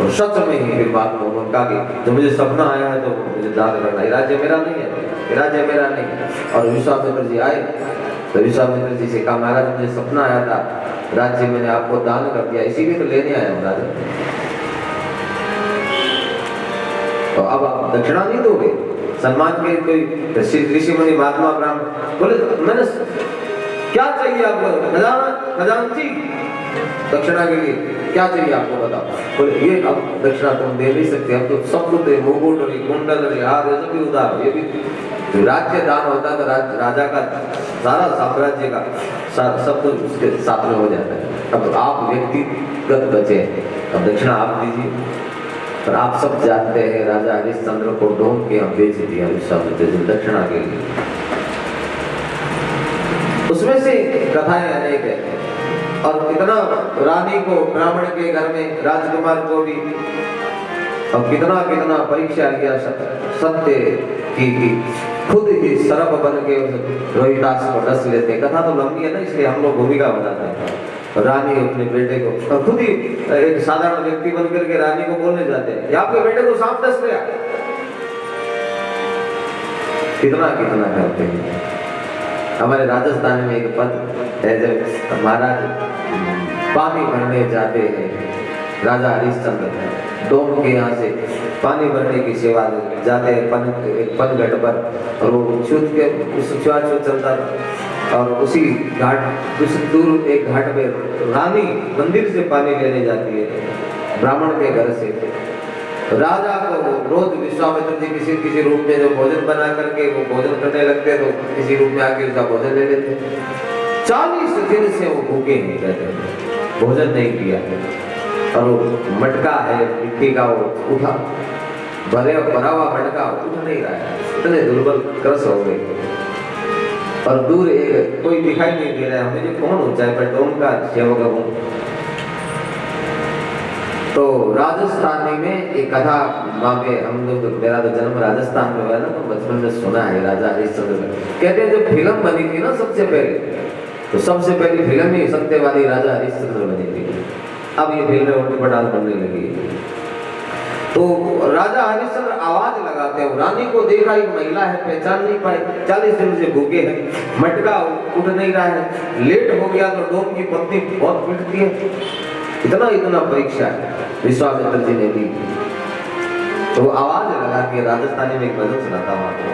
और सच में ही फिर बात में उन्होंने कहा कि जो मुझे सपना आया है तो मुझे दान करना, ये राज्य मेरा नहीं है, ये राज्य मेरा नहीं है। और विश्वामित्र जी आए तो विश्वामित्र जी से कहा महाराज मुझे सपना आया था, राज्य मैंने आपको दान कर दिया, इसीलिए तो लेने आया हूँ राजा। तो अब आप दक्षिणा नहीं दोगे, सम्मान के कोई ऋषि मुनि महात्मा ब्राह्मण बोले मैंने क्या चाहिए आपको, खजांची दक्षिणा के लिए क्या चाहिए आपको बताओ। बोले ये अब दक्षिणा तुम दे नहीं सकते, हम तो सब कुछ दे, मुकुट और कुंडल और हार ये सब भी उधार, ये भी तो राज्य दान होता तो राजा का सारा साम्राज्य का सब कुछ उसके साथ में हो जाता है। अब आप व्यक्तिगत बचे, अब दक्षिणा आप दीजिए। पर आप सब जानते हैं राजा हरिश्चंद्र को ढूंढ के हम बेच दिया विश्वामित्र जी दक्षिणा के लिए। उसमें से कथाएं अनेक है। और कितना रानी को ब्राह्मण के घर में राजकुमार को भी और कितना कितना परीक्षा लिया सत्य की खुद ही सरब बन के रोहिदास को डस लेते। कथा तो लंबी है ना, इसलिए हम लोग भूमिका बनाते हैं। रानी अपने बेटे को खुद ही एक साधारण व्यक्ति बन करके रानी को बोलने जाते हैं आपके बेटे को सांप डस लिया। कितना कितना करते हैं। हमारे राजस्थान में एक पद है जब महाराज पानी भरने जाते हैं, राजा हरिश्चंद्र डोम के यहाँ से पानी भरने की सेवा जाते हैं पनघट पर, और वो छूत के उस छुआछूत चलता था। और उसी घाट कुछ दूर एक घाट पे रानी मंदिर से पानी लेने जाती है ब्राह्मण के घर से। राजा को रोज विश्वामित्र जी किसी रूप में जो भोजन बना करके वो भोजन करने लगते तो किसी रूप में आके उसका भोजन ले लेते। 40 दिन से वो भूखे नहीं रहते, भोजन नहीं किया। और वो मटका है मिट्टी का, वो उठा भरा हुआ मटका उठ नहीं रहा है, इतने दुर्बल क्रस हो गए। और दूर एक कोई दिखाई नहीं दे रहा है, मुझे कौन हो चाहे पर डोम का सेवक हूँ। तो राजस्थानी में एक कथा वहाँ पे हम लोग, मेरा तो जन्म राजस्थान में हुआ ना, तो बचपन में सुना है राजा हरिश्चंद्र में। कहते हैं जब फिल्म बनी थी ना सबसे पहले, तो सबसे पहली फिल्म ही सत्यवादी राजा हरिश्चंद्र बनी थी। अब ये फिल्में उल्टी पटाल बनने लगी। तो राजा हरिश्चंद्र आवाज लगाते हैं, रानी को देखा एक महिला है, पहचान नहीं पाई, 40 दिन से भूखे हैं, मटका उठ नहीं रहा है, लेट हो गया तो डोम की पत्नी बहुत पिटती है। इतना परीक्षा विश्वामित्र जी ने दी। तो वो आवाज लगा के राजस्थानी में एक भजन सुनाता हूँ आपको।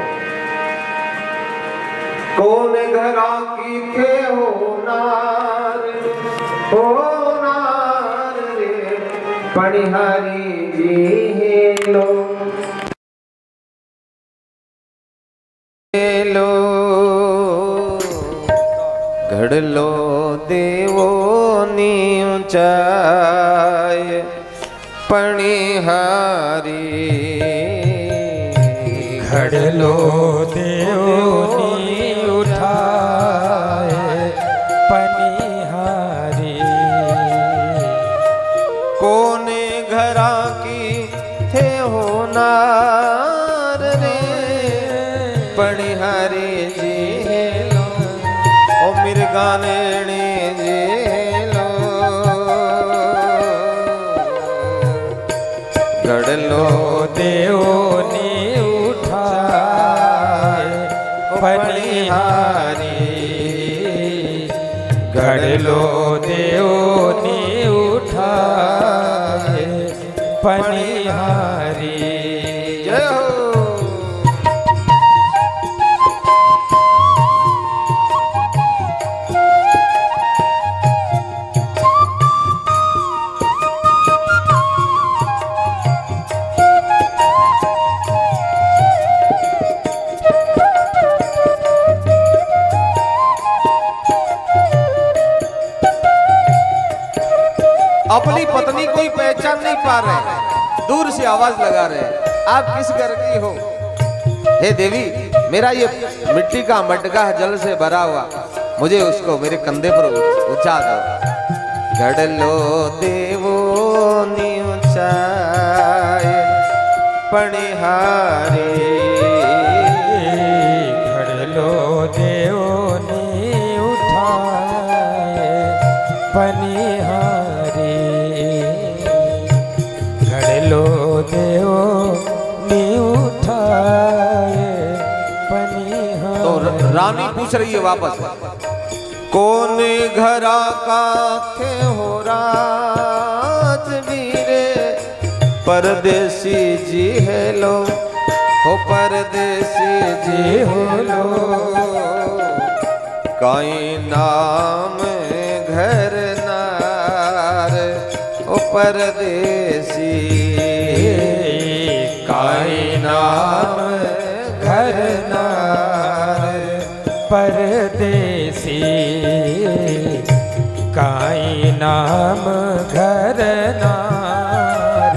कौन घरा की थे हो नार रे पनिहारी जी लो घड़ लो देवो ऊंचाई पनिहारी घड़ लो देवो उठाए पनिहारी। कोने घरा की थे हो नार रे पनिहारी जी लो ओ मिर्गाने जी लो घड़ लो देवनी उठाए पनिहारी। घड़ लो देवनी उठाए पनिहारी। जय हो। अपनी पत्नी कोई पहचान नहीं पा रहे, दूर से आवाज लगा रहे, आप किस घर की हो? हे देवी, मेरा ये मिट्टी का मटका है जल से भरा हुआ, मुझे उसको मेरे कंधे पर उठा दो। घड़ लो देवो ऊंचाई पनिहारी। घड़ लो देवनी उठाए पनिहारी। रानी पूछ रही है वापस, कौन घरा का थे हो राजवीरे, परदेसी जी है लो, हो परदेसी जी हो लो, काई नाम घर नार, ओ परदेसी, काई नाम घर नार परदेसी, काई नाम घर नार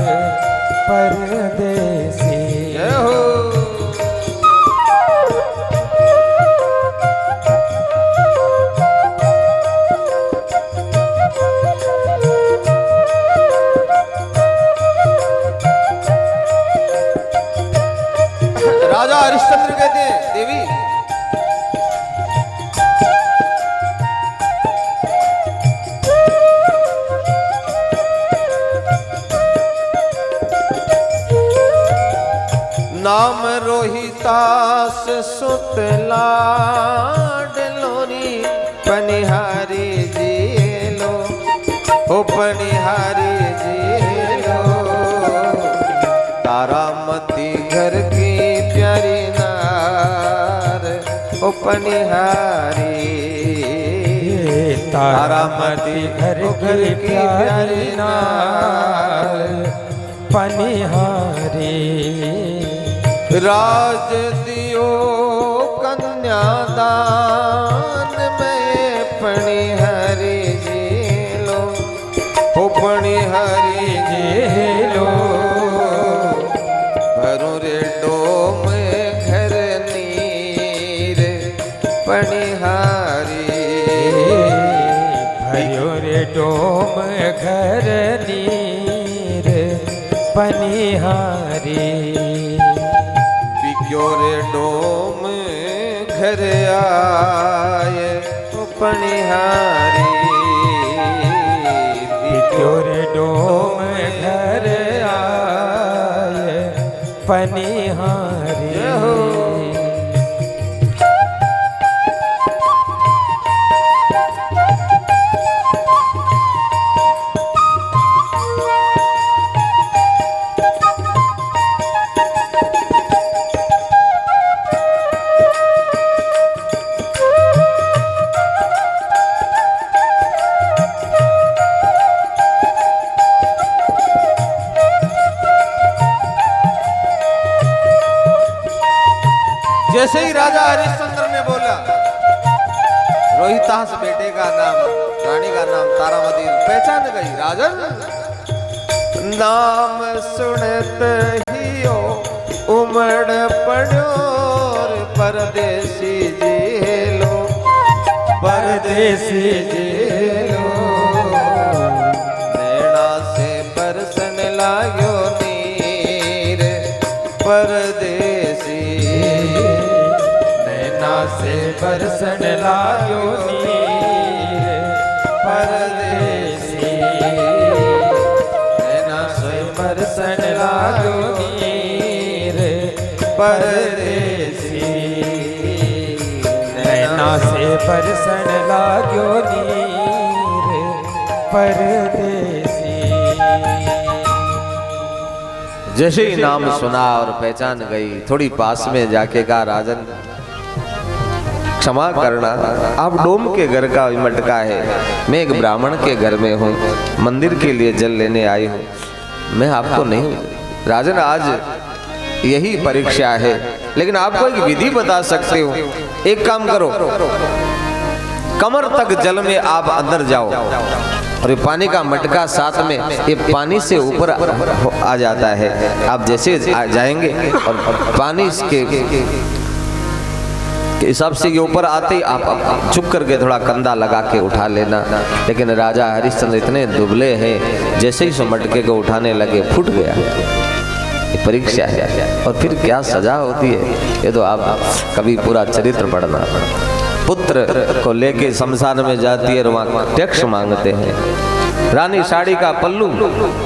परदेसी। जय हो। राजा हरिश्चंद्र कहते हैं, देवी नाम रोहितास सुत लाडलोनी, पनिहारी जी लो, ओ पनिहारी जी लो, तारामती घर की प्यारी नार, ओ पनिहारी, तारामती घर की प्यारी नार पनिहारी, राज दियो कन्यादान में पनिहारी जी लो, ओ पनिहारी जी लो, भरू रे डोम घर नीर, पनिहारी, भयो रे डोम घर नीर पनिहारी, रे डोम घर आए, ओ पनिहारी, रे डोम घर आए पनिहारी। जैसे ही राजा हरिश्चंद्र ने बोला, रोहितास बेटे का नाम, रानी का नाम तारामती पहचान गई। राजन नाम सुनत ही ओ उमड़ पड़ो, परदेसी जी लो, परदेसी जी लो, नैना से बरसन लागो नीर, परदेसी से बरसन लायो नीर परदेसी, नैना से बरसन लायो नीर परदेसी, नैना से बरसन लायो नीर परदेसी। जैसे ही नाम सुना और पहचान गई, थोड़ी पास में जाके कहा, राजन क्षमा करना, आप डोम के घर का मटका है, मैं एक ब्राह्मण के घर में हूँ, मंदिर के लिए जल लेने आई हूँ, मैं आपको नहीं। राजन आज यही परीक्षा है, लेकिन आपको एक विधि बता सकते हो। एक काम करो, कमर तक जल में आप अंदर जाओ और ये पानी का मटका साथ में, ये पानी से ऊपर आ जाता है। आप जैसे जाएंगे और पानी इसके हिसाब से ये ऊपर आते ही आप चुप करके थोड़ा कंधा लगा के उठा लेना। लेकिन राजा हरिश्चंद्र इतने दुबले हैं, जैसे ही मटके को उठाने लगे फूट गया। ये परीक्षा है, और फिर क्या सजा होती है ये तो आप कभी पूरा चरित्र पढ़ना। पुत्र को लेके शमशान में जाती है और वहाँ टैक्स मांगते हैं, रानी साड़ी का पल्लू,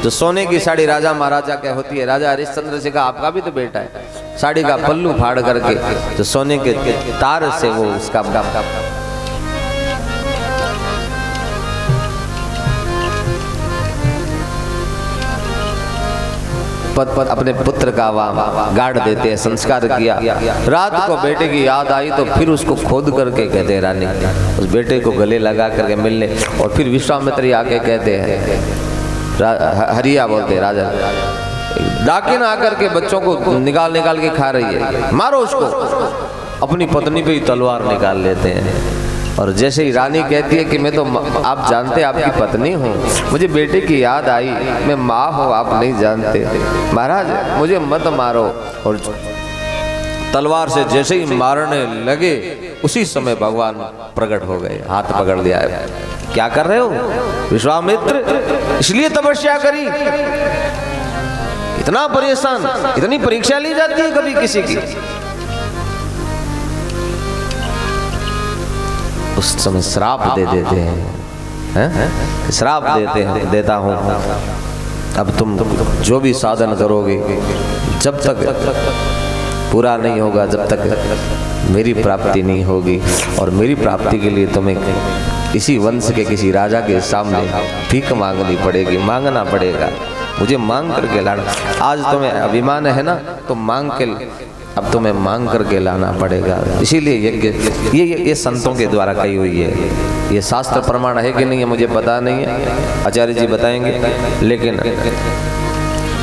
जो सोने की साड़ी राजा महाराजा क्या होती है, राजा हरिश्चंद्र से कहा आपका भी तो बेटा है, साड़ी का पल्लू फाड़ करके जो सोने के तार से वो उसका अपने पुत्र का वहाँ गाड़ देते हैं, संस्कार किया। रात को बेटे की याद आई तो फिर उसको खोद करके कहते हैं रानी, उस बेटे को गले लगा करके मिलने, और फिर विश्वामित्री आके कहते हैं, हरिया बोलते हैं राजा, डाकिन आकर के बच्चों को निकाल के खा रही है, मारो उसको। अपनी पत्नी पे ही तलवार निकाल लेते हैं। और जैसे ही रानी कहती है कि मैं तो आप जानते आपकी पत्नी हूँ, मुझे बेटे की याद आई, मैं माँ हूँ आप नहीं जानते, महाराज मुझे मत मारो। और तलवार से जैसे ही मारने लगे उसी समय भगवान प्रकट हो गए, हाथ पकड़ लिया है। क्या कर रहे हो विश्वामित्र, इसलिए तपस्या करी, इतना परेशान, इतनी परीक्षा ली जाती है कभी किसी की। उस समय श्राप दे देते हैं, श्राप देता हूँ, अब तुम जो भी साधन करोगे जब तक पूरा नहीं होगा, जब तक मेरी प्राप्ति नहीं होगी, और मेरी प्राप्ति के लिए तुम्हें इसी वंश के किसी राजा के सामने भीख मांगनी पड़ेगी, मांगना पड़ेगा, मुझे मांग करके लाना। आज तुम्हें अभिमान है ना, तो मांग के अब तुम्हें मांग करके लाना पड़ेगा। इसीलिए ये संतों के द्वारा कही हुई है। ये शास्त्र प्रमाण है कि नहीं है मुझे पता नहीं है, आचार्य जी बताएंगे, लेकिन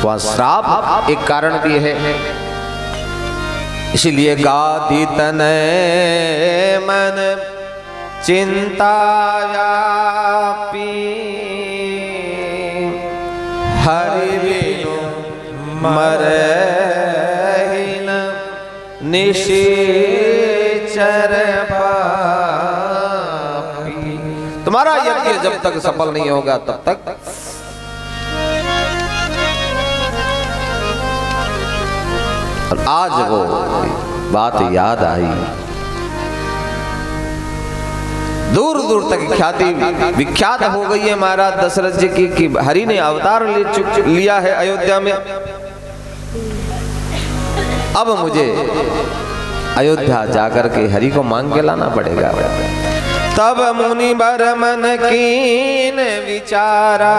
वहाँ श्राप एक कारण भी है। इसीलिए गादी तनय मन चिंताया पी, हरि बिनु मरे निशिचर पापी। तुम्हारा यज्ञ जब तक सफल नहीं होगा तब तक और आज वो बात याद आई, दूर दूर तक ख्याति विख्यात हो गई है महाराज दशरथ जी की कि हरि ने अवतार लिया है अयोध्या में। अब मुझे अयोध्या जाकर के हरि को मांग के लाना पड़ेगा। तब मुनि बर मन कीन विचारा,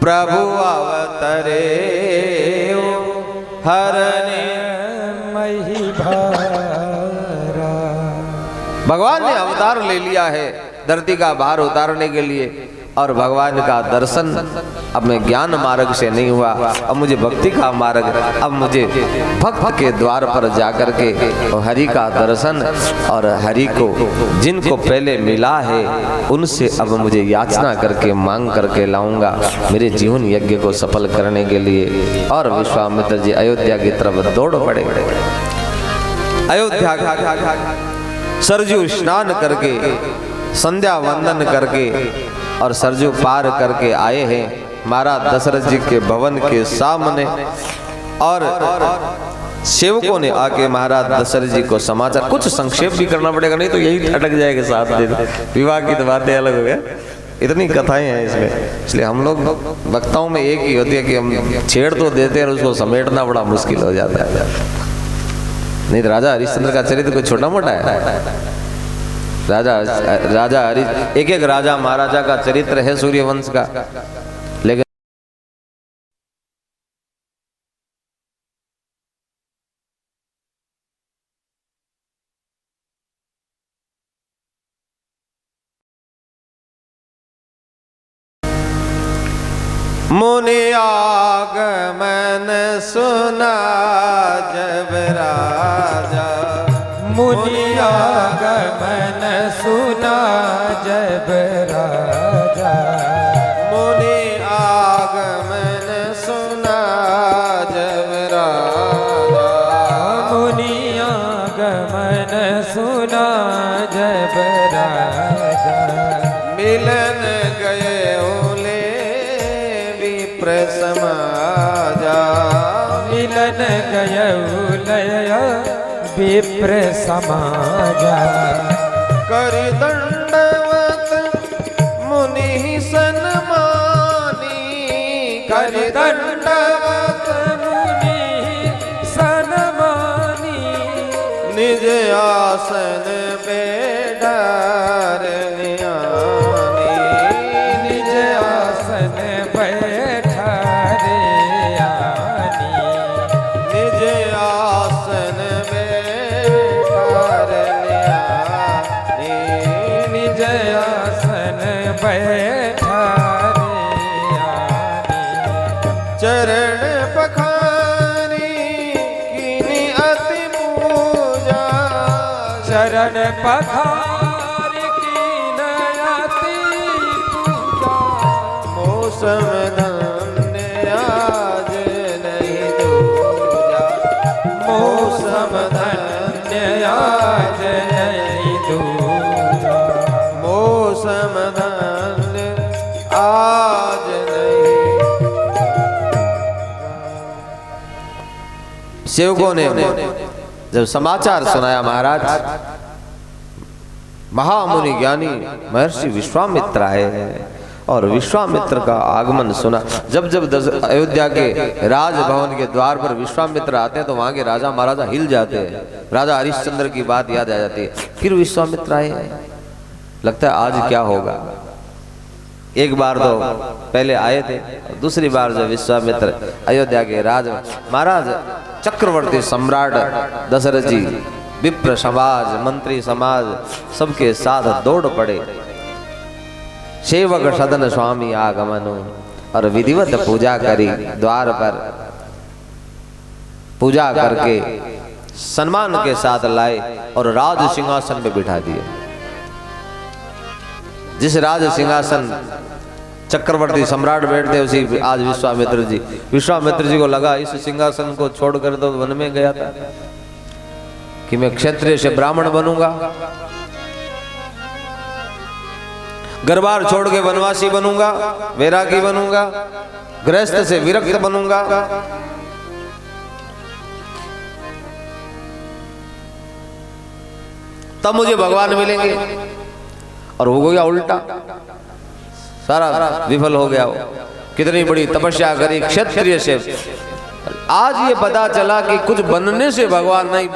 प्रभु अवतरे हरने मही भारा। भगवान ने अवतार ले लिया है धरती का भार उतारने के लिए, और भगवान का दर्शन अब मैं ज्ञान मार्ग से नहीं हुआ, अब मुझे भक्ति का मार्ग, अब मुझे भक्त के द्वार पर जाकर के हरि का दर्शन, और हरि को जिनको पहले मिला है उनसे अब मुझे याचना करके मांग करके लाऊंगा मेरे जीवन यज्ञ को सफल करने के लिए। और विश्वामित्र जी अयोध्या की तरफ दौड़ पड़े। अयोध्या सरजू स्नान करके, संध्या वंदन करके और सरजू पार करके आए हैं महाराज दशरथ जी के भवन के सामने। और सेवकों ने आके महाराज दशरथ जी को समाचार, कुछ संक्षेप भी करना पड़ेगा नहीं तो यही अटक जाएगा 7 दिन। विवाह की तो बातें अलग हो गया, इतनी कथाएं हैं इसमें, इसलिए हम लोग वक्ताओं में एक ही होती है कि हम छेड़ तो देते हैं और उसको समेटना बड़ा मुश्किल हो जाता है। नहीं तो राजा हरिश्चंद्र का चरित्र कोई छोटा मोटा है। राजा हरि एक राजा महाराजा का चरित्र है सूर्यवंश का, लेकिन मुनि आगमन सुना जब राजा, मुनि आगमन सुना जब राजा, मुनि आगमन सुना जब राजा, मुनि आगमन सुना जब राजा, मिलन गए ओले विप्र समाजा, मिलन गए लय विप्र समाजा, कर दंडवत करि दंडवत मुनि सन्मानी। निज आसन पे धरनियानी। निज आसन बैठा रे आनी। निज आसन में धरनियानी। निज आसन बैठा रे आनी। चरण पखारी कीनी अति पूजा। चरण पखार की नयति पूजा। मौसम धन्य आज नहीं दूजा। मौसम धन्य आज नहीं दूजा। मौसम धन्य आज नहीं। सेवकों ने जब समाचार सुनाया महाराज महामुनि ज्ञानी महर्षि विश्वामित्र आए हैं और विश्वामित्र का आगमन सुना। जब जब अयोध्या के राजभवन के द्वार पर विश्वामित्र आते हैं तो वहां के राजा महाराजा हिल जाते हैं। राजा हरिश्चंद्र की बात याद आ जाती है। फिर विश्वामित्र आए, लगता है आज क्या होगा। एक बार तो पहले आए थे, दूसरी बार जब विश्वामित्र अयोध्या के राज महाराज चक्रवर्ती सम्राट दशरथ जी विप्र समाज मंत्री समाज सबके साथ दौड़ पड़े। सेवक सदन स्वामी आगमन और विधिवत पूजा करी। द्वार पर पूजा करके सम्मान के साथ लाए और राज सिंहासन पे बिठा दिए। जिस राज सिंहासन चक्रवर्ती सम्राट बैठते उसी आज विश्वामित्र जी को लगा इस सिंहासन को छोड़कर तो वन में गया था कि मैं क्षत्रिय से ब्राह्मण बनूंगा, घर-बार छोड़ के वनवासी बनूंगा, वैरागी बनूंगा, गृहस्थ से विरक्त बनूंगा। तब मुझे भगवान मिलेंगे। और हो गया उल्टा, सारा विफल हो गया। कितनी बड़ी तपस्या करी क्षत्रिय से। आज ये पता चला कि कुछ बनने से भगवान नहीं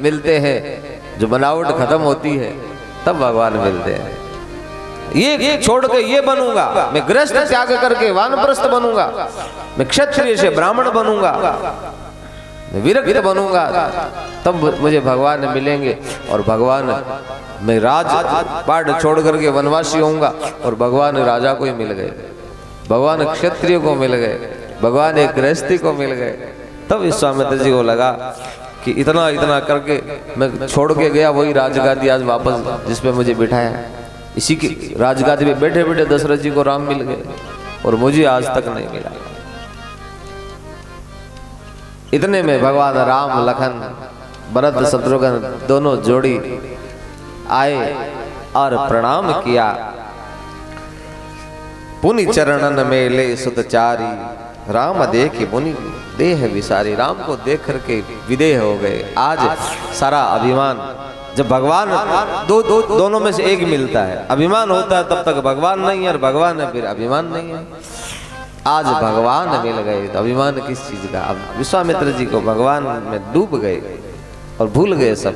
मिलते हैं, जो बनावट खत्म होती है तब भगवान मिलते हैं। ये छोड़ के ये बनूंगा, मैं गृहस्थ त्याग करके वानप्रस्थ बनूंगा, मैं क्षत्रिय से ब्राह्मण बनूंगा, विरक्त बनूंगा, तब मुझे भगवान मिलेंगे। और भगवान मैं राज पाट छोड़ करके वनवासी होऊंगा और भगवान राजा को ही मिल गए, भगवान क्षत्रिय को मिल गए, भगवान एक गृहस्थी को मिल गए। तब विश्वामित्र जी को लगा कि इतना इतना करके मैं छोड़ के गया वही राजगादी आज वापस जिस पे मुझे बिठाया, इसी की राजगादी पे बैठे बैठे दशरथ जी को राम मिल गए और मुझे आज तक नहीं मिला। इतने में भगवान राम लखन भरत शत्रुघ्न दोनों जोड़ी आए और प्रणाम किया। पुनि चरणन में ले सुतचारी, राम देख मुनि देह विसारी। राम को देख करके विदेह हो गए। आज सारा अभिमान, जब भगवान दोनों में से एक मिलता है, अभिमान होता है तब तक भगवान नहीं है और भगवान है फिर अभिमान नहीं है। आज भगवान मिल गए तो अभिमान किस चीज का। अब विश्वामित्र जी को भगवान में डूब गए और भूल गए सब।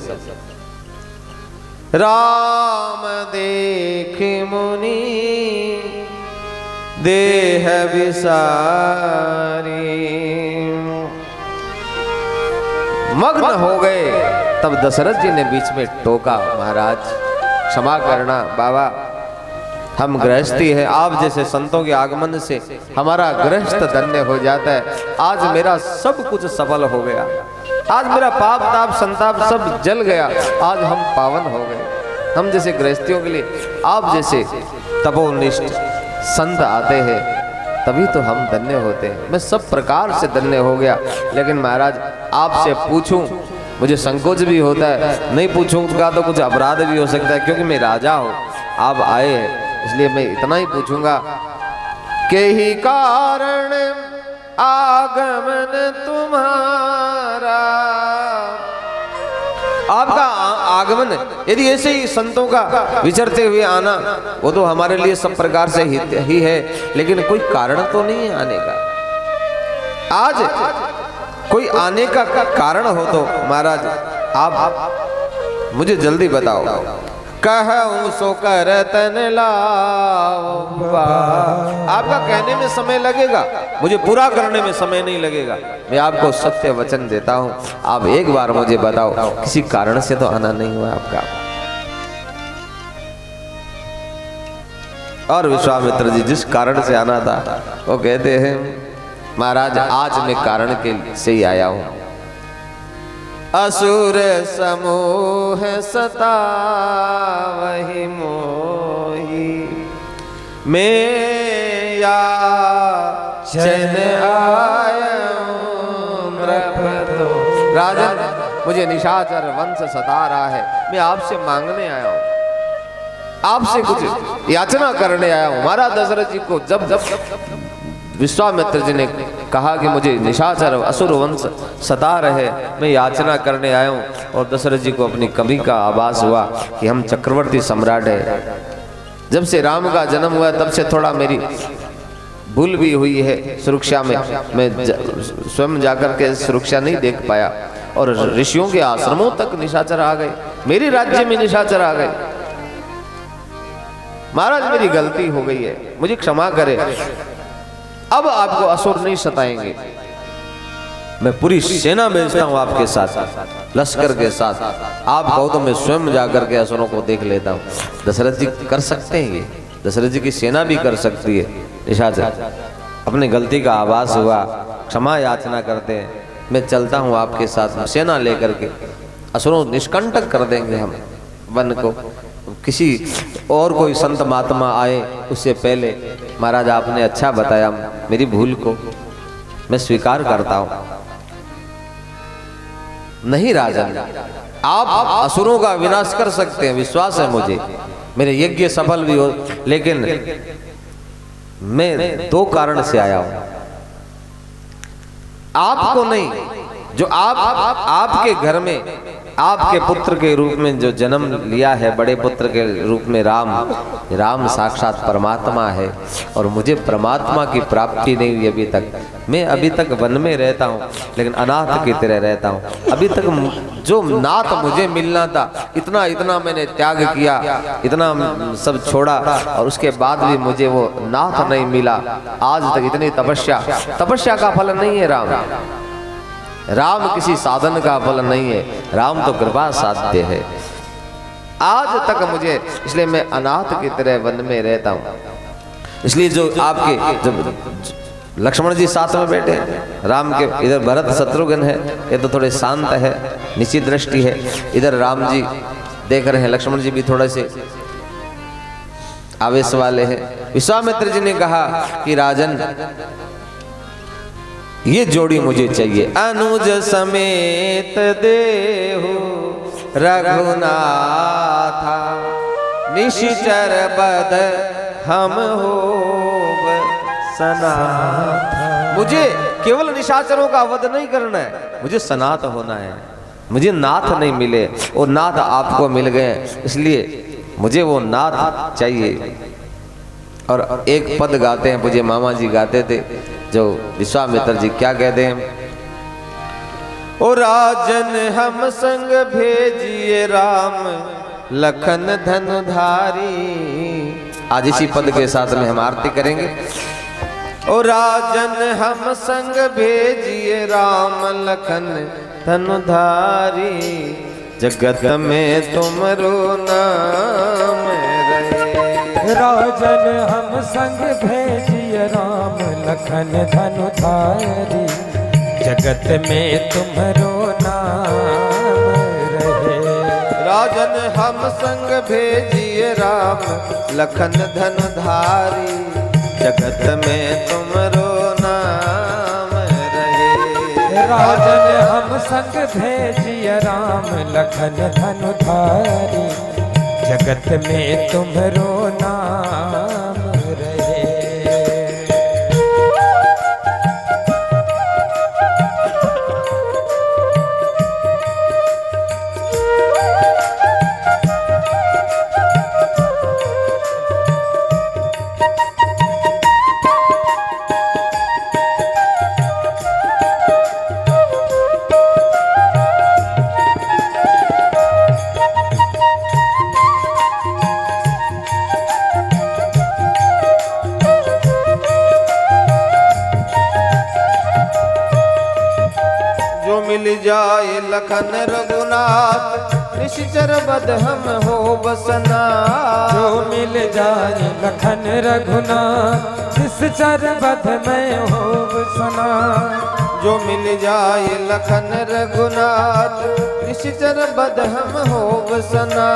राम देख मुनि देह विसारी, मग्न हो गए। तब दशरथ जी ने बीच में टोका, महाराज क्षमा करना बाबा, हम गृहस्थी है, आप जैसे संतों के आगमन से हमारा गृहस्थ धन्य हो जाता है। आज मेरा सब कुछ सफल हो गया, आज मेरा पाप ताप संताप सब जल गया, आज हम पावन हो गए। हम जैसे गृहस्थियों के लिए आप जैसे तपोनिष्ठ संत आते हैं तभी तो हम धन्य होते हैं। मैं सब प्रकार से धन्य हो गया, लेकिन महाराज आपसे पूछूं मुझे संकोच भी होता है, नहीं पूछूंगा तो कुछ अपराध भी हो सकता है, क्योंकि मैं राजा हूं, आप आए हैं, इसलिए मैं इतना ही पूछूंगा के ही कारण आगमन तुम्हारा। आपका आगमन यदि ऐसे ही संतों का विचरते हुए आना, वो तो हमारे लिए सब प्रकार से ही है, लेकिन कोई कारण तो नहीं है आने का। आज कोई आने का कारण हो तो महाराज आप मुझे जल्दी बताओ। कहूँ सो कर तन लावा, आपका कहने में समय लगेगा, मुझे पूरा करने में समय नहीं लगेगा। मैं आपको सत्य वचन देता हूँ, आप एक बार मुझे बताओ, किसी कारण से तो आना नहीं हुआ आपका। और विश्वामित्र जी जिस कारण से आना था वो कहते हैं महाराज आज मैं कारण के से ही आया हूं। असुर समूह सतावहि मोही, मैं याचन आयूं नृपतो। राजन मुझे निशाचर वंश सता रहा है, मैं आपसे मांगने आया हूं, आपसे कुछ याचना करने आया हूं। महाराज दशरथ जी को जब विश्वामित्र जी ने कहा कि मुझे निशाचर असुर वंश सता रहे, मैं याचना करने आया हूँ, और दशरथ जी को अपनी कमी का आभास हुआ कि हम चक्रवर्ती सम्राट है। जब से राम का जन्म हुआ तब से थोड़ा मेरी भूल भी हुई है सुरक्षा में, मैं स्वयं जाकर के सुरक्षा नहीं देख पाया, और ऋषियों के आश्रमों तक निशाचर आ गए, मेरे राज्य में निशाचर आ गए। महाराज मेरी गलती हो गई है, मुझे क्षमा करें, अब आपको असुर नहीं सताएंगे। मैं पूरी सेना भेजता हूं आपके साथ, लश्कर के साथ। आप कहो तो मैं स्वयं जाकर के असुरों को देख लेता हूं। दशरथ जी कर सकते हैं ये, दशरथ जी की सेना भी कर सकती है। निशाचर अपनी गलती का आभास हुआ, क्षमा याचना करते हैं, मैं चलता हूं आपके साथ, सेना लेकर के असुरों निष्कंटक कर देंगे हम वन को। किसी और कोई संत महात्मा आए उससे पहले महाराज आपने अच्छा बताया, मेरी भूल को मैं स्वीकार करता हूं। नहीं राजन, आप असुरों का विनाश कर सकते हैं, विश्वास है मुझे, मेरे यज्ञ सफल भी हो, लेकिन मैं दो कारण से आया हूं, आपको नहीं। जो आपके घर में आपके पुत्र के रूप में जो जन्म लिया है, बड़े पुत्र के रूप में राम साक्षात परमात्मा है, और मुझे परमात्मा की प्राप्ति नहीं हुई अभी तक। मैं अभी तक वन में रहता हूँ, लेकिन अनाथ की तरह रहता हूँ। अभी तक जो नाथ मुझे मिलना था, इतना मैंने त्याग किया, इतना सब छोड़ा, और उसके बाद भी मुझे वो नाथ नहीं मिला। आज तक इतनी तपस्या का फल नहीं है राम किसी साधन का फल नहीं है, राम तो कृपा साध्य है। आज तक मुझे, इसलिए मैं अनाथ की तरह वन में रहता हूँ। इसलिए जो आपके जब लक्ष्मण जी साथ में बैठे हैं, राम के इधर भरत शत्रुघ्न है, ये तो थोड़े शांत है, निश्चित दृष्टि है, इधर राम जी देख रहे हैं, लक्ष्मण जी भी थोड़े से आवेश वाले हैं। विश्वामित्र जी ने कहा कि राजन ये जोड़ी मुझे चाहिए, अनुज समेत देहु रघुनाथा, निशिचर बद हम होब सनाथ। मुझे केवल निशाचरों का वध नहीं करना है, मुझे सनाथ होना है। मुझे नाथ नहीं मिले, वो नाथ आपको मिल गए, इसलिए मुझे वो नाथ चाहिए। और एक पद गाते हैं, मुझे मामा जी गाते थे, जो विश्वामित्र जी क्या कहते हैं, ओ राजन हम संग भेजिए राम लखन धनुधारी। आज इसी पद के साथ में हम आरती करेंगे। ओ राजन हम संग भेजिए राम लखन धनुधारी, जगत में तुमरो नाम रहे। राजन हम संग भेजिए राम लखन धनुधारी, जगत में तुम्हारो नाम रहे। राजन हम संग भेजिए राम लखन धनुधारी, जगत में तुमरो नाम रहे। राजन हम संग भेजिए राम लखन धनुधारी, जगत में तुम्हारो नाम रहे। मिल जाए लखन रघुनाथ निश्चर बद हम हो बसना। जो मिल जाए लखन रघुनाथ निश्चर बद में हो बसना। जो मिल जाए लखन रघुनाथ निश्चर बद हम हो बसना।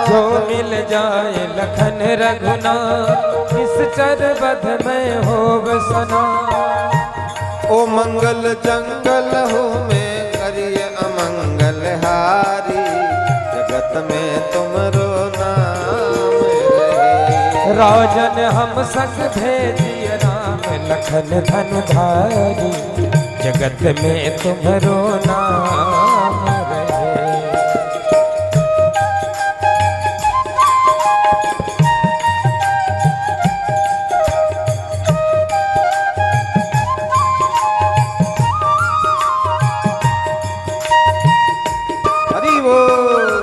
जो मिल जाए लखन रघुनाथ निश्चर बद में हो बसना। ओ मंगल जंगल हो में करिय अमंगल हारी जगत में तुमरो नाम रहे। राजन हम संग भेजिए राम लखन धनुधारी जगत में तुम्हारो नाम रहे। हरि बोल।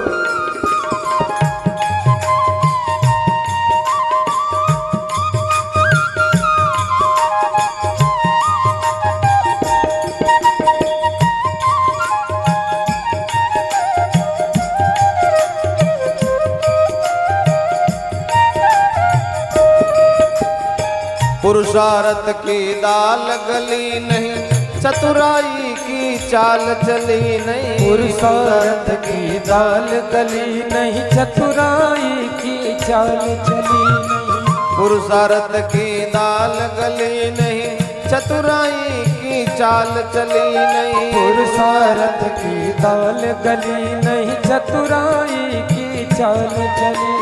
पुरुषार्थ की दाल गली नहीं चतुराई की चाल चली नहीं। पुरुषार्थ की दाल गली नहीं चतुराई की चाल चली नहीं। पुरुषार्थ की दाल गली नहीं चतुराई की चाल चली नहीं। पुरुषार्थ की दाल गली नहीं चतुराई की चाल चली।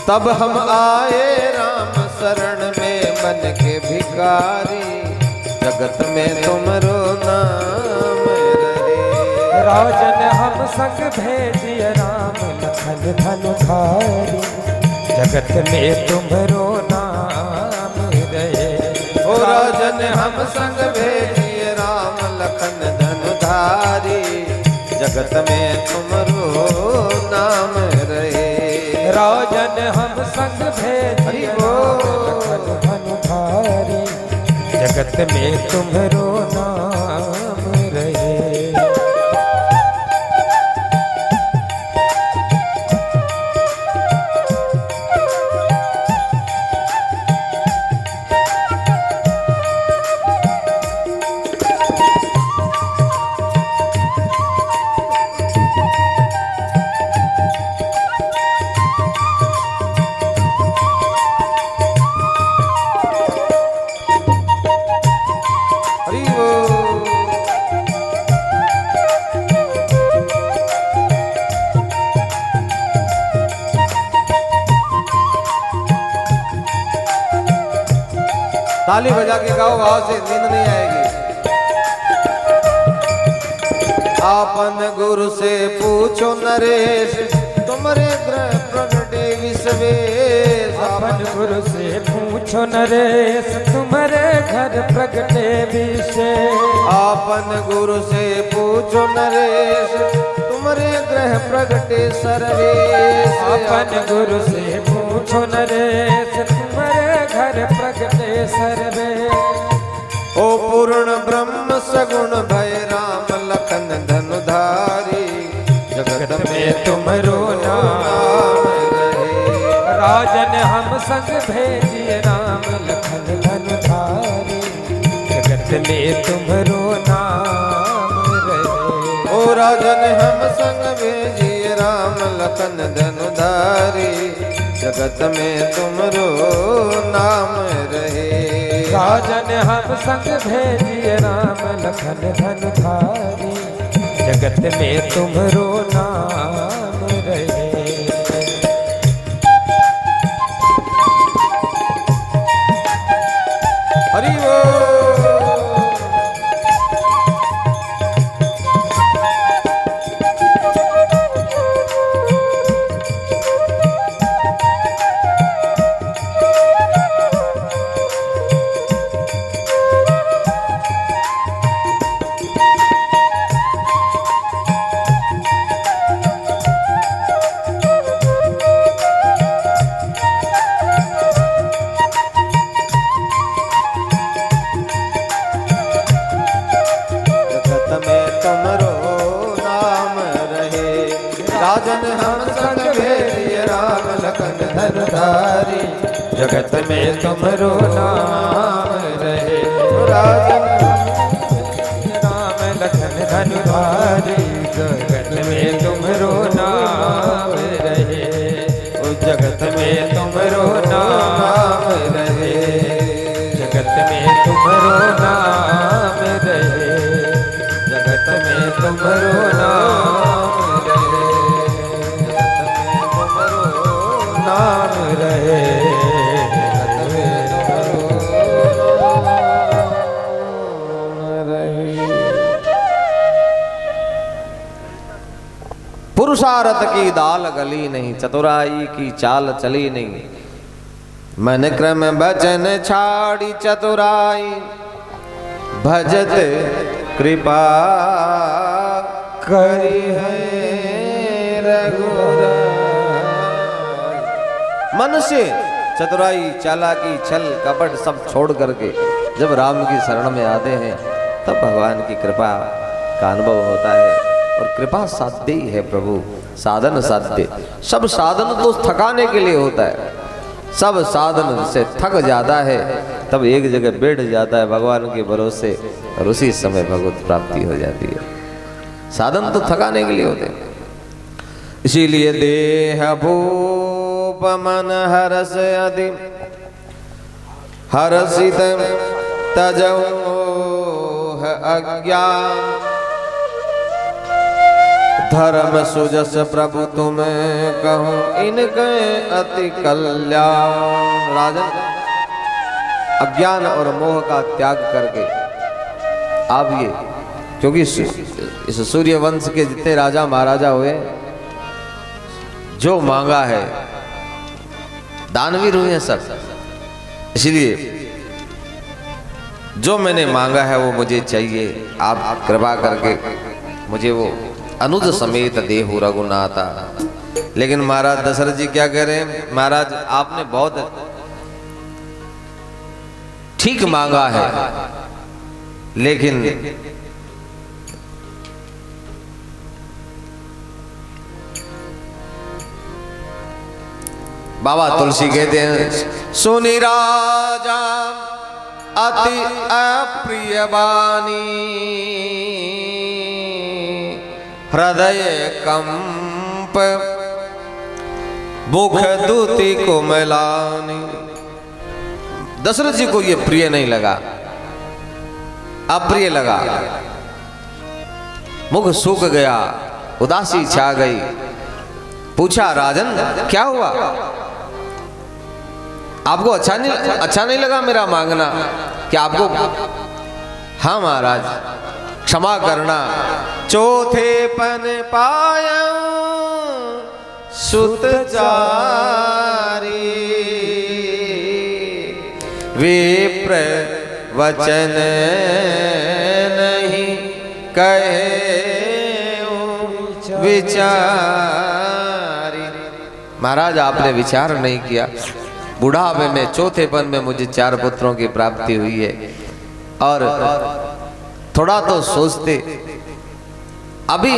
तब हम आए राम शरण में बन के भिखारी जगत में तुमरो नाम रहे। राजन हम संग भेजिए राम लखन धनुधारी जगत में तुम्हारो नाम रहे। ओ राजन हम संग भेजिए राम लखन धनुधारी जगत में तुमरो नाम रहे। राजन हम संग भेजिए लखन धनुधारी जगत में तुम्हारो नाम रहे। ताली बजा के गाओ, भाव से नींद नहीं आएगी। आपन गुरु से पूछो नरेश तुम्हारे ग्रह प्रगटे विश्वेश। आपन गुरु से पूछो नरेश तुम्हारे घर प्रगटे विशेष। आपन गुरु से पूछो नरेश तुम्हारे ग्रह प्रगटे सर्वेश। आपन गुरु से पूछो नरेश तुम्हारे घर प्रगटे सर्वे। ओ पूर्ण ब्रह्म सगुण भय राम लखन धनुधारी जगत में तुमरो नाम रहे। राजन हम संग भेजिए राम लखन धनुधारी जगत में तुम्हारो नाम रहे। ओ राजन हम संग भेजिए राम लखन धनुधारी जगत में तुमरो नाम रहे। राजन हम संग भेजिए राम लखन धनुधारी जगत में तुम्हारो नाम रहे। हरि बोल। धनुधारी जगत में तुमरो नाम रहे। राजन राम लखन धनुधारी जगत में तुमरो नाम रहे। ओ जगत में तुमरो नाम रहे, जगत में तुमरो नाम रहे, जगत में तुमरो नाम रहे, जगत में तुमरो नाम रहे, जगत में तुमरो नाम रहे। पुरुषार्थ की दाल गली नहीं, चतुराई की चाल चली नहीं। मन क्रम भजन छाड़ी चतुराई, भजत कृपा करी है रघुराई। मन से चतुराई, चालाकी, छल कपट सब छोड़ करके जब राम की शरण में आते हैं तब भगवान की कृपा का अनुभव होता है। और कृपा साध्य ही है प्रभु, साधन साध्य। सब साधन तो थकाने के लिए होता है, सब साधन से थक जाता है तब एक जगह बैठ जाता है भगवान के भरोसे और उसी समय भगवत प्राप्ति हो जाती है। साधन तो थकाने के लिए होते हैं। इसीलिए देह भूप मन हरस अधि हरसित तजोह अज्ञान, धर्म सुजस प्रभु तुम्हें कहूँ इनके अति कल्याण। राजन, अज्ञान और मोह का त्याग करके आप ये, क्योंकि इस सूर्य वंश के जितने राजा महाराजा हुए, जो मांगा है दानवीर हुए सब, इसलिए जो मैंने मांगा है वो मुझे चाहिए। आप कृपा करके मुझे वो अनुज समेत देहु रघुनाथा। लेकिन महाराज दशरथ जी क्या कह रहे हैं, महाराज आपने बहुत ठीक मांगा है, लेकिन बाबा तुलसी कहते हैं, सुनी राजा अति अप्रिय वाणी, हृदय कंप मुख दूती को मैलानी। दशरथ जी को ये प्रिय नहीं लगा, अप्रिय लगा। मुख सूख गया, उदासी छा गई। पूछा, राजन क्या हुआ, आपको अच्छा नहीं लगा मेरा मांगना? क्या आपको? हाँ महाराज, क्षमा करना। चौथे पन पाया सुत चारी, विप्र वचन नहीं कहे विचारी। महाराज आपने विचार नहीं किया। बुढ़ापे में चौथेपन में मुझे 4 पुत्रों की प्राप्ति हुई है, और थोड़ा तो सोचते। अभी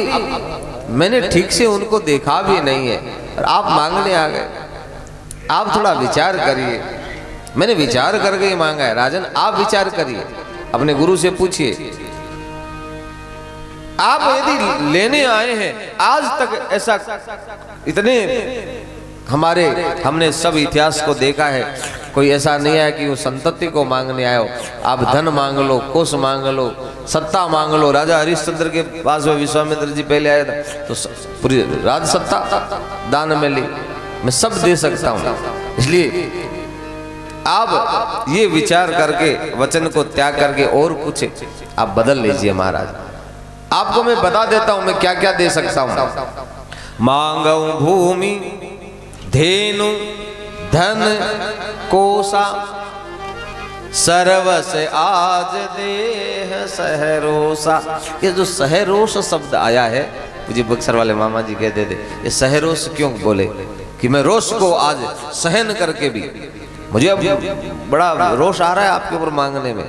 मैंने ठीक से उनको देखा भी नहीं है और आप मांगने आ गए। आप थोड़ा विचार करिए। मैंने विचार करके ही मांगा है। राजन आप विचार करिए, अपने गुरु से पूछिए। आप यदि लेने आए हैं, आज तक ऐसा इतने हमने सब इतिहास को देखा है, कोई ऐसा नहीं है कि वो संतति को मांगने आए हो। आप धन मांग लो, कोष मांग लो, सत्ता मांग लो। राजा हरिश्चंद्र के पास में विश्वामित्र जी पहले आए थे, तो पूरी राज सत्ता दान में ली। मैं सब दे सकता हूँ। इसलिए आप ये विचार करके, वचन को त्याग करके और कुछ आप बदल लीजिए। महाराज आपको मैं बता देता हूं मैं क्या क्या दे सकता हूं। मांगऊ भूमि धेनु धन कोसा, सर्वस आज देह सहरोसा। ये जो सहरोस शब्द आया है, मुझे बक्सर वाले मामा जी कहते थे, ये सहरोस क्यों बोले कि मैं रोष को आज सहन करके भी, मुझे अब बड़ा रोष आ रहा है आपके ऊपर मांगने में,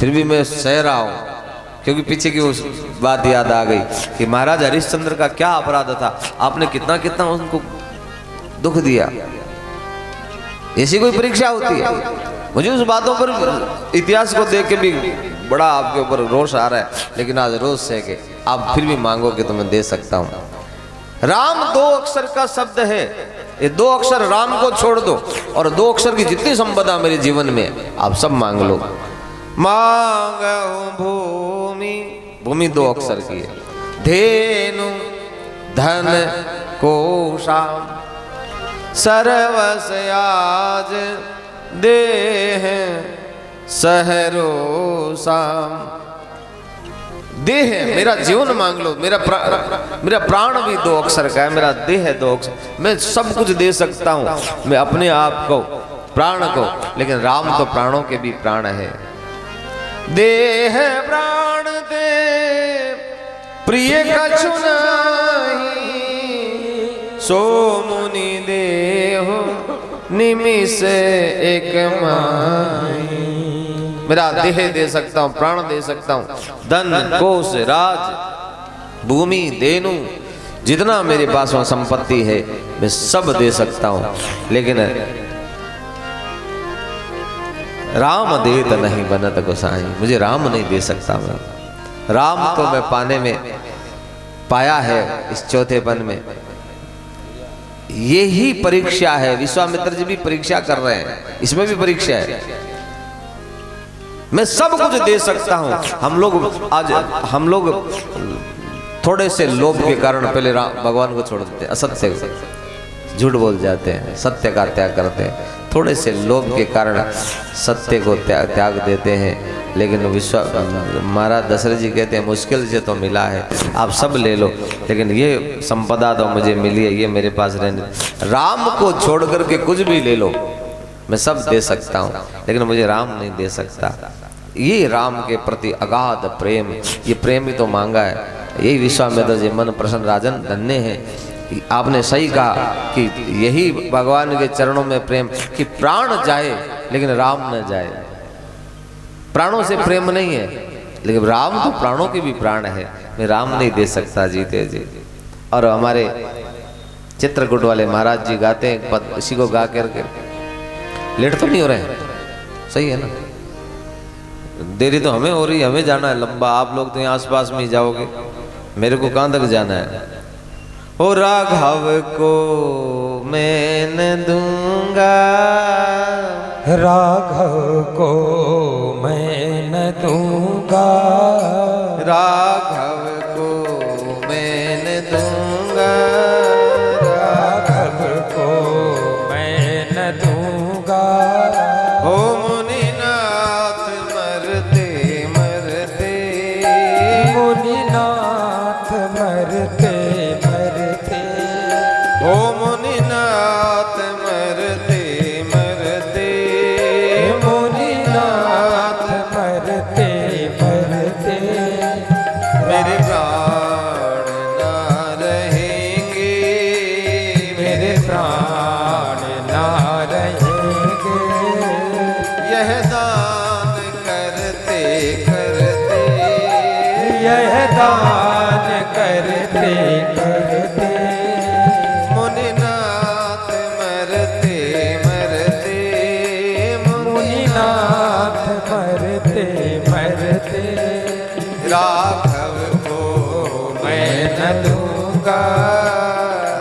फिर भी मैं सह रहा हूँ। क्योंकि पीछे की उस बात याद आ गई कि महाराज हरिश्चंद्र का क्या अपराध था, आपने कितना कितना उनको दुख दिया। ऐसी कोई परीक्षा होती है? मुझे उस बातों पर इतिहास को देख के भी बड़ा आपके ऊपर रोष आ रहा है, लेकिन आज रोष है कि आप फिर भी मांगोगे तो मैं दे सकता हूं। राम 2 अक्षर का शब्द है, ये 2 अक्षर राम को छोड़ दो और 2 अक्षर की जितनी संपदा मेरे जीवन में आप सब मांग लो। मांगो भूमि, भूमि 2 अक्षर की है। धेनु धन कोशाम सर्वस्याज देह सहरोसाम। देह मेरा जीवन मांग लो, मेरा प्राण भी 2 अक्षर का है, मेरा देह है 2 अक्षर। मैं सब कुछ दे सकता हूं, मैं अपने आप को, प्राण को, लेकिन राम तो प्राणों के भी प्राण है। देह प्राण दे प्रिय कछु नहीं, सो मुनि देहो निमिष एक माही। मेरा देह दे सकता हूँ, प्राण दे सकता हूँ, धन कोश राज भूमि धेनु जितना मेरे पास वहाँ संपत्ति है मैं सब दे सकता हूँ, लेकिन राम देत नहीं बनत गोसाई, मुझे राम नहीं दे सकता। मैं राम तो मैं पाने में पाया है इस चौथे वन में। यही परीक्षा है, विश्वामित्र जी भी परीक्षा कर रहे हैं, इसमें भी परीक्षा है। मैं सब कुछ दे सकता हूं। हम लोग थोड़े से लोभ के कारण पहले भगवान को छोड़ देते हैं, असत्य को झूठ बोल जाते हैं, सत्य का त्याग करते हैं। थोड़े से लोभ के कारण सत्य को त्याग देते हैं, लेकिन महाराज दशरथ जी कहते हैं मुश्किल से तो मिला है, आप सब ले लो, लेकिन ये संपदा तो मुझे मिली है, ये मेरे पास रहने। राम को छोड़ करके कुछ भी ले लो, मैं सब दे सकता हूँ, लेकिन मुझे राम नहीं दे सकता। ये राम के प्रति अगाध प्रेम, ये प्रेम ही तो मांगा है। यही विश्वामित्र जी मन प्रसन्न राजन धन्य है। आपने सही कहा कि यही भगवान के चरणों में प्रेम, कि प्राण जाए लेकिन राम न जाए। प्राणों से प्रेम नहीं है, लेकिन राम तो प्राणों के भी प्राण है, मैं राम नहीं दे सकता जीते जी। और हमारे चित्रकूट वाले महाराज जी गाते हैं पद, इसी को गा करके लेट तो नहीं हो रहे हैं, सही है ना? देरी तो हमें हो रही है, हमें जाना है लंबा, आप लोग तो यहाँ आसपास में ही जाओगे, मेरे को कहाँ तक जाना है? ओ राघव को मैं न दूंगा, राघव को मैं न दूंगा, राघव को मैं न दूंगा, राघव को मैं न दूंगा। ओ मुनिनाथ मरते मरते, मुनिनाथ मरते मरते, ओ मुनिनाथ मरते मरते, मुनिनाथ मरते मरते, मेरे प्राण ना रहेंगे, मेरे प्राण ना रहेंगे। यह दान करते करते, यह दान करते करते, मुनिनाथ मरते मरते, मुनिनाथ मरते मरते, राघव को मैं न दूंगा,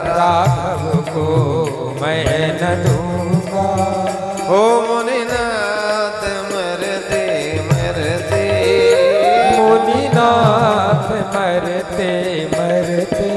राघव को मैं न दूंगा। ओ मुनिनाथ मरते मरते, मुनिनाथ मरते मरते,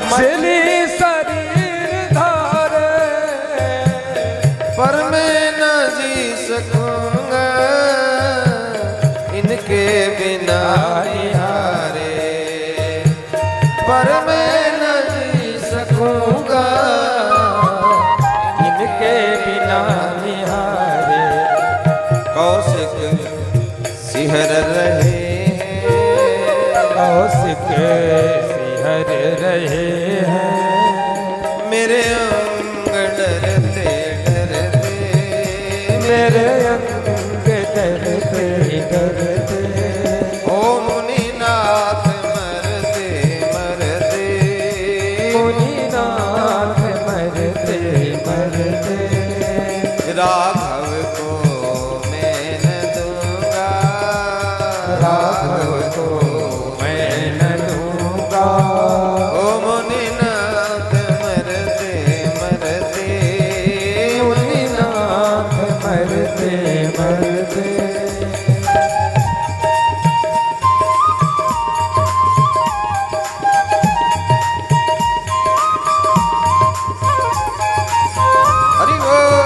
मछली शरीर धारे, पर मैं न जी सकूंगा इनके बिना निहारे, पर मैं न जी सकूंगा इनके बिना निहारे। कौशिक सिहर रहे कौशिक सिहर रहे हैं, मेरे अंग डरते डरते, मेरे अंग डरते डरते। ओ मुनिनाथ मरते मरते, मुनिनाथ मरते मरते। राघव को मैं न दूंगा, राघव को मैं न दूंगा। ओ मुनिनाथ मरते मरते, मुनिनाथ मरते मरते। हरि बोल।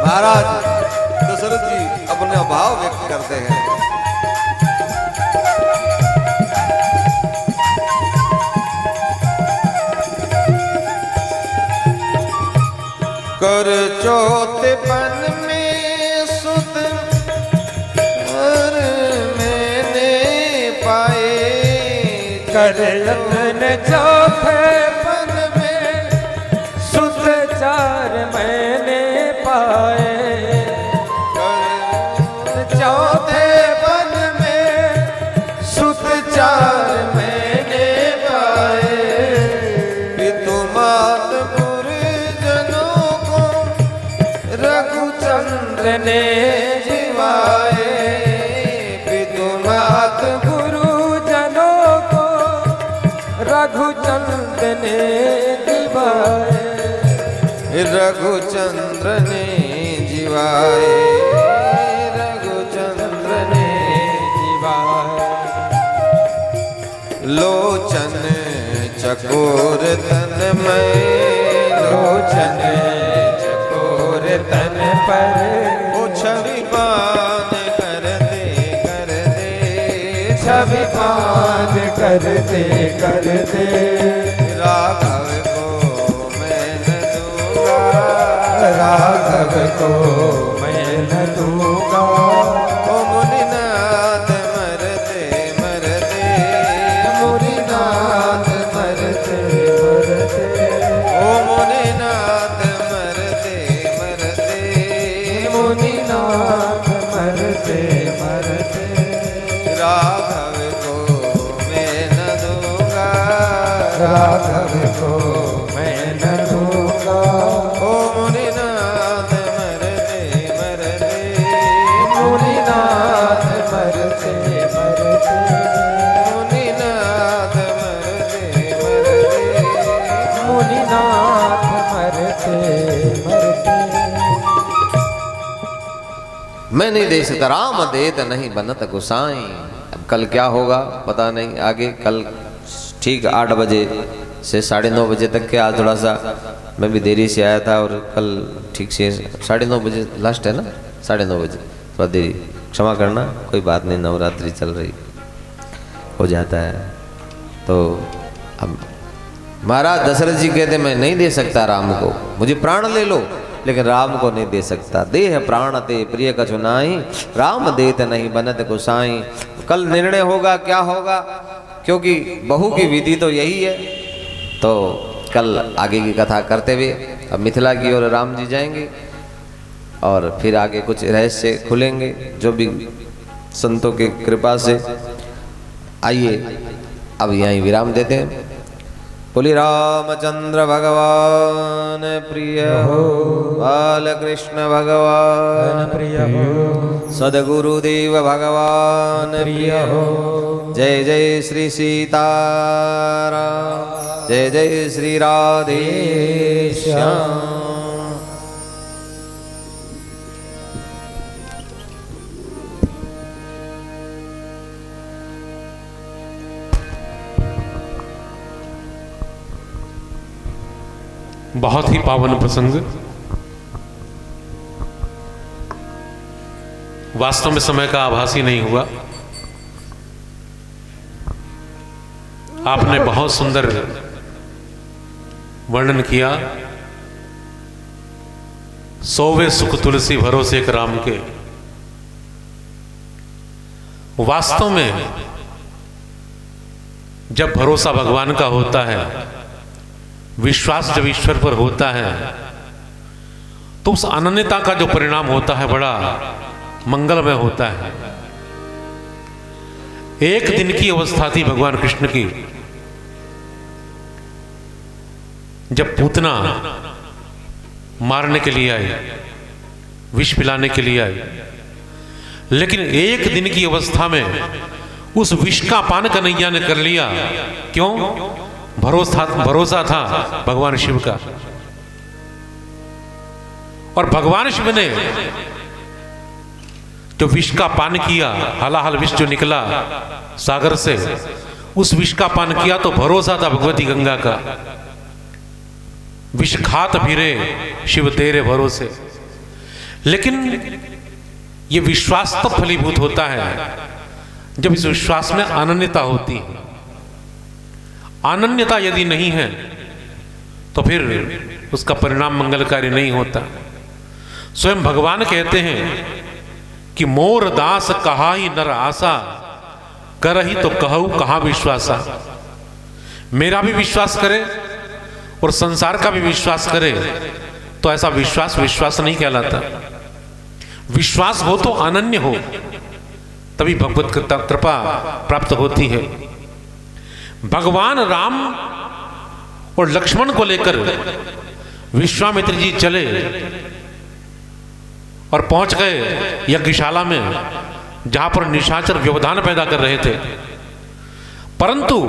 महाराज दशरथ जी अपने भाव व्यक्त करते हैं। कर चौथेपन में सुत और मैंने पाए, कर यत्न चौथेपन में सुत चार मैंने पाए। चौथेपन में सुत चार मैंने पाए, पितु मात गुरुजनों को रघुचंद्र ने जिवाए, पितु मात गुरुजनों को रघुचंद्र ने दिवाए। रघुचंद्र ने जिवाए, रघुचंद्र ने दिवाए। लोचन चकोर तन में, लोचन चकोर तन पर ओ छवि पान कर दे, छवि पान करते करते। राघव को मैं न दूंगा, राघव को मैं न दूंगा। ओ मुनिनाथ मरते मरते, मुनिनाथ मरते मरते। ओ मुनिनाथ मरते मरते, मुनिनाथ मरते मरते। राघव को मैं न दूंगा, राघव को मैं न दूंगा। ओ मुनिनाथ मरते मरते, मुनिनाथ मरते मरते। मुनिनाथ मरते मरते, मुनिनाथ मरते मरते। मैं नहीं दे सकता, राम देत नहीं बनत गुसाई। अब कल क्या होगा पता नहीं, आगे कल ठीक 8 बजे से 9:30 बजे तक के। आज थोड़ा सा मैं भी देरी से आया था और कल ठीक से 9:30 बजे लास्ट है ना, 9:30 बजे थोड़ा देरी, क्षमा करना, कोई बात नहीं, नवरात्रि चल रही हो जाता है। तो अब महाराज दशरथ जी कहते मैं नहीं दे सकता राम को, मुझे प्राण ले लो, लेकिन राम को नहीं दे सकता। देह प्राण ते प्रिय कछु नाहि, राम देत नहीं बनत गोसाई। कल निर्णय होगा क्या होगा, क्योंकि बहू की विधि तो यही है। तो कल आगे की कथा करते हुए अब मिथिला की ओर राम जी जाएंगे और फिर आगे कुछ रहस्य खुलेंगे जो भी संतों की कृपा से। आइए अब यहीं विराम देते हैं। बोली रामचंद्र भगवान प्रिय हो, बालकृष्ण भगवान प्रिय हो, सदगुरुदेव भगवान प्रिय हो। जय जय श्री सीताराम, जय जय श्री राधे श्याम। बहुत ही पावन प्रसंग। वास्तव में समय का आभास ही नहीं हुआ। आपने बहुत सुंदर वर्णन किया। सोवे सुख तुलसी भरोसे एक राम के। वास्तव में जब भरोसा भगवान का होता है, विश्वास जब ईश्वर पर होता है, तो उस अनन्यता का जो परिणाम होता है बड़ा मंगलमय होता है। एक दिन की अवस्था थी भगवान कृष्ण की, जब पूतना मारने के लिए आई, विष पिलाने के लिए आई, लेकिन एक दिन की अवस्था में उस विष का पान कन्हैया ने कर लिया। क्यों? भरोसा था भगवान शिव का। और भगवान शिव ने जो विष का पान किया, हलाहल विष जो निकला सागर से, उस विष का पान किया तो भरोसा था भगवती गंगा का। विष खात फिरे शिव तेरे भरोसे। लेकिन यह विश्वास तब फलीभूत होता है जब इस विश्वास में अनन्यता होती है। अनन्यता यदि नहीं है तो फिर उसका परिणाम मंगलकारी नहीं होता। स्वयं भगवान कहते हैं कि मोर दास कहा ही नर आशा, करही तो कहू कहां विश्वासा। मेरा भी विश्वास करे और संसार का भी विश्वास करे तो ऐसा विश्वास नहीं कहलाता। विश्वास हो तो अनन्य हो, तभी भगवत कृपा प्राप्त होती है। भगवान राम और लक्ष्मण को लेकर विश्वामित्र जी चले और पहुंच गए यज्ञशाला में, जहां पर निशाचर व्यवधान पैदा कर रहे थे। परंतु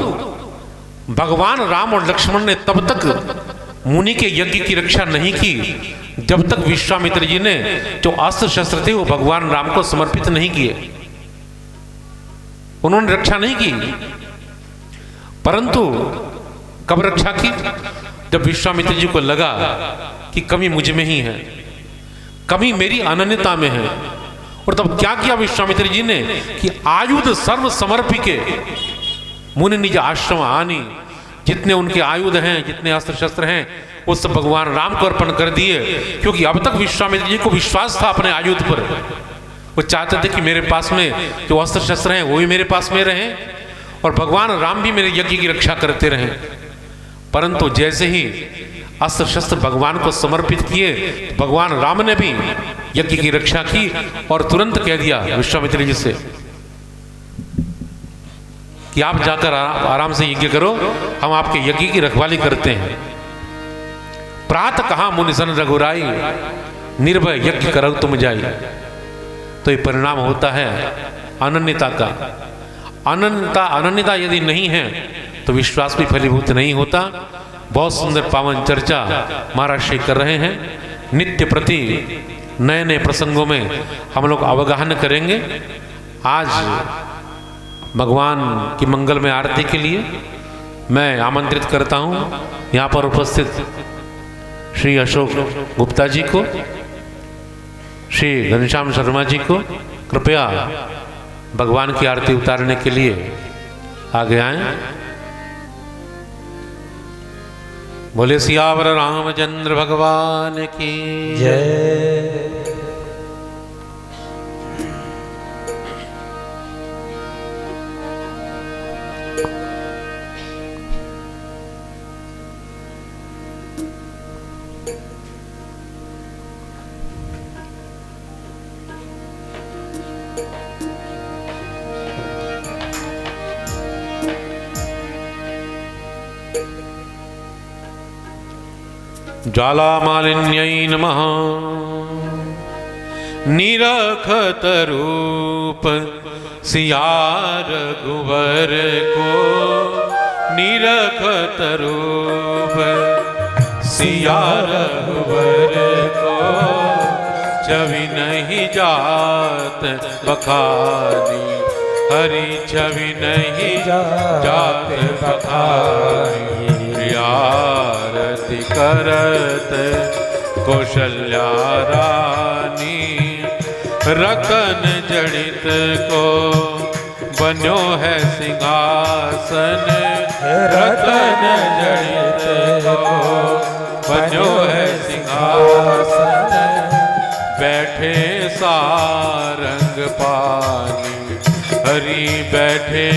भगवान राम और लक्ष्मण ने तब तक मुनि के यज्ञ की रक्षा नहीं की जब तक विश्वामित्र जी ने जो अस्त्र शस्त्र थे वो भगवान राम को समर्पित नहीं किए। उन्होंने रक्षा नहीं की। परंतु कब रक्षा की? जब विश्वामित्र जी को लगा कि कमी मुझ में ही है, कमी मेरी अनन्यता में है। और तब क्या किया विश्वामित्र जी ने कि आयुध सर्व समर्पिके मुनि निज आश्रम आनी। जितने उनके आयुध हैं, जितने अस्त्र शस्त्र हैं, वो सब भगवान राम को अर्पण कर दिए। क्योंकि अब तक विश्वामित्र जी को विश्वास था अपने आयुध पर। वो चाहते थे कि मेरे पास में जो अस्त्र शस्त्र हैं वो भी मेरे पास में रहें और भगवान राम भी मेरे यज्ञ की रक्षा करते रहें। परंतु जैसे ही अस्त्र शस्त्र भगवान को समर्पित किए, भगवान राम ने भी यज्ञ की रक्षा की और तुरंत कह दिया विश्वामित्र जी से कि आप जाकर आराम से यज्ञ करो, हम आपके यज्ञ की रखवाली करते हैं। प्रात कहा मुनि सन रघुराई, निर्भय यज्ञ करो तुम जाई। तो ये परिणाम होता है अनन्यता का। अनन्यता यदि नहीं है तो विश्वास भी फलीभूत नहीं होता। बहुत सुंदर पावन चर्चा महाराज श्री कर रहे हैं। नित्य प्रति नए नए प्रसंगों में हम लोग अवगाहन करेंगे। आज भगवान की मंगल में आरती के लिए मैं आमंत्रित करता हूँ यहाँ पर उपस्थित श्री अशोक गुप्ता जी को, श्री घनश्याम शर्मा जी को। कृपया भगवान की आरती उतारने के लिए आगे आएं। बोले सियावर रामचंद्र भगवान की जय। ज्वालामालिन्यै नमः। निरखत रूप सिया रघुवर को, निरखत रूप सिया रघुवर को, छवि नहीं जात बखानी, हरि छवि नहीं जात बखानी। आरती करत कौशल्या रानी, रतन जड़ित को बन्यो है सिंहासन, रतन जड़ित को बन्यो है सिंहासन। बैठे सारंग पानी, हरि बैठे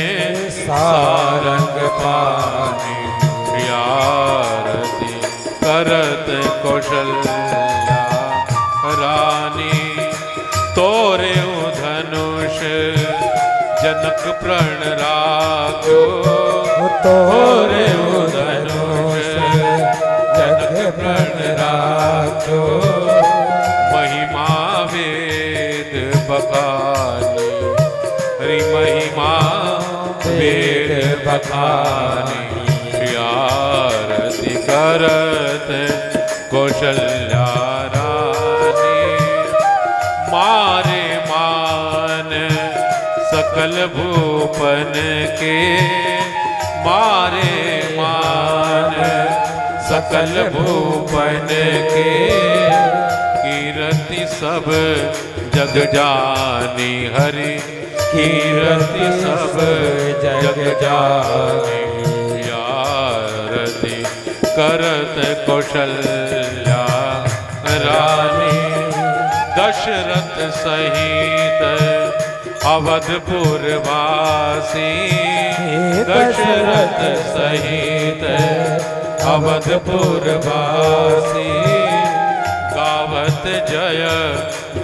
सारंग पानी। आरती करत कौशल्या रानी, तोरे धनुष जनक प्रण राख्यो, तोरे धनुष जनक प्रण राख्यो। महिमा वेद बखानी, हरि महिमा वेद बखानी। आरती करत कौशल्या रानी, मारे मान सकल भूपन के, मारे मान सकल भूपन के। कीर्ति सब जग जानी, हरि कीर्ति सब जग जानी। आरती करत कौशल्या रानी, दशरथ सहित अवधपुर वासी, दशरथ सहित अवधपुर वासी। गावत जय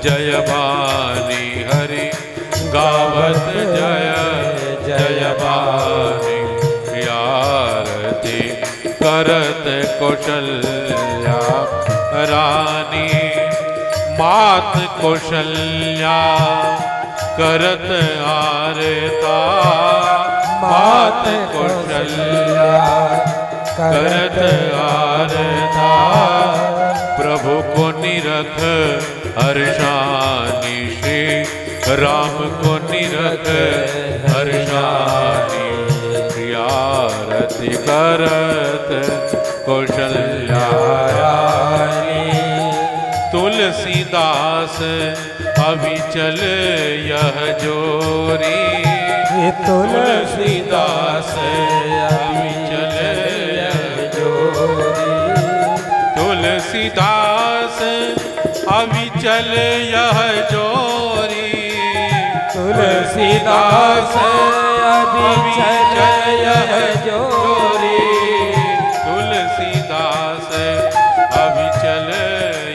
जय बानी, हरि गावत जय जय बानी। आरती करत कौशल्या रानी, मात कौशल्या करत आरता, मात कौशल्या करत आरता। प्रभु को निरख हर्षानी, श्री राम को निरख हर्षानी। आरती करत कौशल्या रानी, तुलसीदास अविचल यह जोरी, तुलसीदास अविचल यह जोरी। तुलसीदास अविचल यह जोरी, तुलसीदास अविचल यह जोरी। तुलसीदास अविचल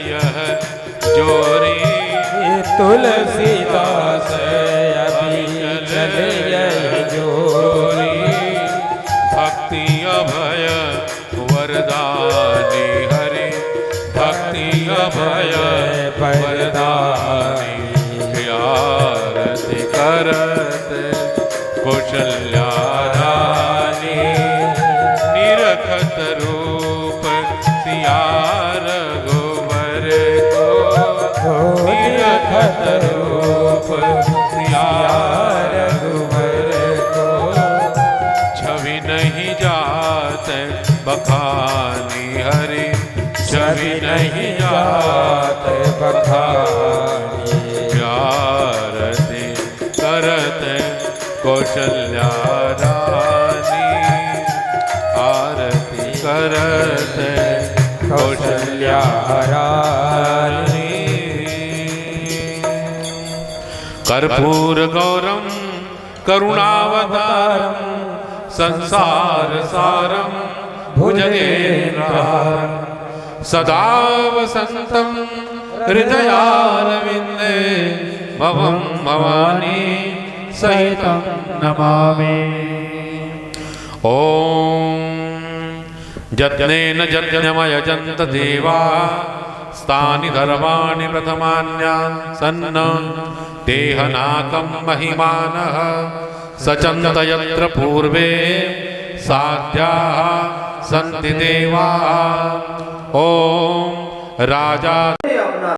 यह जोरी, तुलसीदास अविचल यह जोरी। भक्ति अभय वरदानी, हरि भक्ति अभय वरदानी। आरती करत कौशल्या रानी, निरखत रूप सिया रघुवर को, निरखत रूप सिया रघुवर को। छवि नहीं जात बखानी, हरि छवि नहीं जात बखानी। आरती करत कौशल्या रानी, आरती करत कौशल्या रानी। कर्पूर गौरम करुणावतारम, संसार सारम भुजगेन्द्रहारम। सदा वसन्तं हृदयारविन्दे, भवं भवानी सहितं नमामि। ॐ यज्ञेन यज्ञमयजन्त देवा स्थानि धर्माणि प्रथमान्यान् सन्न देहनाकं महिमानः सचन्त यत्र पूर्वे साध्याः सन्ति देवाः। ॐ राजा